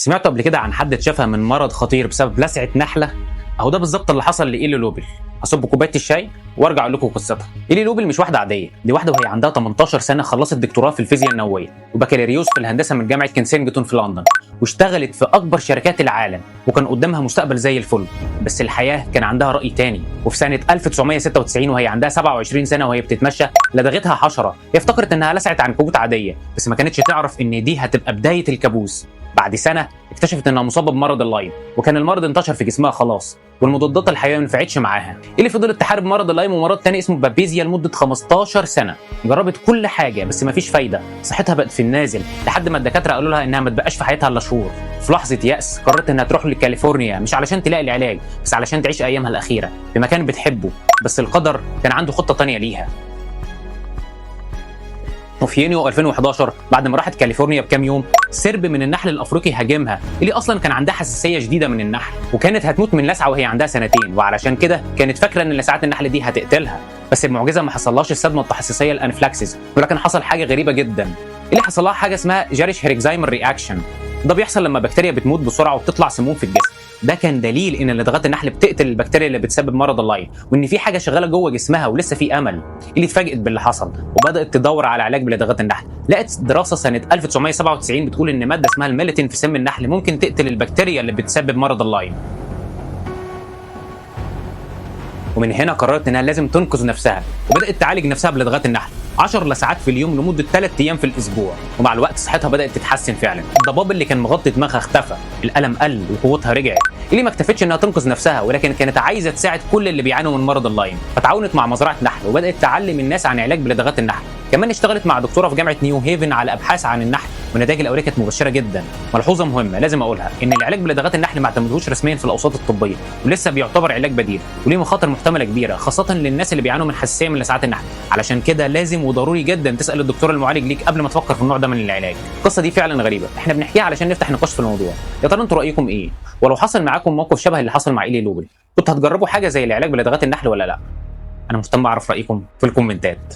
سمعتوا قبل كده عن حد اتشافى من مرض خطير بسبب لسعة نحلة؟ اهو ده بالظبط اللي حصل لإيلي لوبل. هصب كوبايه الشاي وارجع اقول لكم قصتها. إيلي لوبل مش واحده عاديه، دي واحده وهي عندها 18 سنه خلصت دكتوراه في الفيزياء النوويه وبكالوريوس في الهندسه من جامعه كنسينجتون في لندن، واشتغلت في اكبر شركات العالم وكان قدامها مستقبل زي الفل. بس الحياه كان عندها راي تاني، وفي سنه 1996 وهي عندها 27 سنه وهي بتتمشى لدغتها حشره. هي افتكرت انها لسعت عنكبوت عاديه، بس ما كانتش تعرف ان دي هتبقى بدايه الكابوس. بعد سنه اكتشفت انها مصابه بمرض اللايم، وكان المرض انتشر في جسمها خلاص والمضادات الحيويه ما نفعتش معاها. اللي فضلت تحارب مرض اللايم ومرض تاني اسمه بابيزيا لمده 15 سنه. جربت كل حاجه بس مفيش فايده، صحتها بقت في النازل لحد ما الدكاتره قالوا لها انها ما تبقاش في حياتها الا شهور. في لحظه يأس قررت انها تروح لكاليفورنيا، مش علشان تلاقي العلاج بس علشان تعيش ايامها الاخيره في مكان بتحبه. بس القدر كان عنده خطه تانيه ليها. وفي يونيو 2011 بعد ما راحت كاليفورنيا بكام يوم، سرب من النحل الافريقي هاجمها، اللي اصلا كان عندها حساسيه شديده من النحل وكانت هتموت من لسعه وهي عندها سنتين، وعلشان كده كانت فاكره ان لسعات النحل دي هتقتلها. بس المعجزه ما حصلهاش الصدمه التحسسيه الانفلاكسيس، ولكن حصل حاجه غريبه جدا. اللي حصل لها حاجه اسمها جاريش هيركزايمر رياكشن. ده بيحصل لما بكتيريا بتموت بسرعه وبتطلع سموم في الجسم. ده كان دليل ان لدغات النحل بتقتل البكتيريا اللي بتسبب مرض اللايم، وان في حاجه شغاله جوه جسمها ولسه في امل. اللي اتفاجئت باللي حصل وبدات تدور على علاج بلدغات النحل. لقت دراسه سنه 1997 بتقول ان ماده اسمها الميلتين في سم النحل ممكن تقتل البكتيريا اللي بتسبب مرض اللايم. ومن هنا قررت انها لازم تنقذ نفسها وبدات تعالج نفسها بلدغات النحل 10 لساعات في اليوم لمده 3 ايام في الاسبوع. ومع الوقت صحتها بدات تتحسن فعلا، الضباب اللي كان مغطي دماغها اختفى، الالم قل وقوتها رجعت. اللي ما اكتفتش انها تنقذ نفسها، ولكن كانت عايزه تساعد كل اللي بيعانوا من مرض اللايم، فتعاونت مع مزرعه نحل وبدات تعلم الناس عن علاج بلدغات النحل. كمان اشتغلت مع دكتوره في جامعه نيو هيفن على ابحاث عن النحل، ونتائج الاوليه كانت مبشره جدا. ملحوظه مهمه لازم اقولها، ان العلاج بلدغات النحل ما اعتمدوش رسميا في الاوساط الطبيه، ولسه بيعتبر علاج بديل وليه مخاطر محتمله كبيره، خاصه للناس اللي بيعانوا من حساسيه من لسعات النحل. علشان كده لازم وضروري جدا تسال الدكتور المعالج ليك قبل ما تفكر في النوع ده من العلاج. القصه دي فعلا غريبه، احنا بنحكيها علشان نفتح نقاش في الموضوع. يا ترى انتوا رايكم ايه؟ ولو حصل معاكم موقف شبه اللي حصل مع إيلي لوبل، كنتوا هتجربوا حاجه زي العلاج بلدغات النحل ولا لا؟ انا مهتم اعرف رايكم في الكومنتات.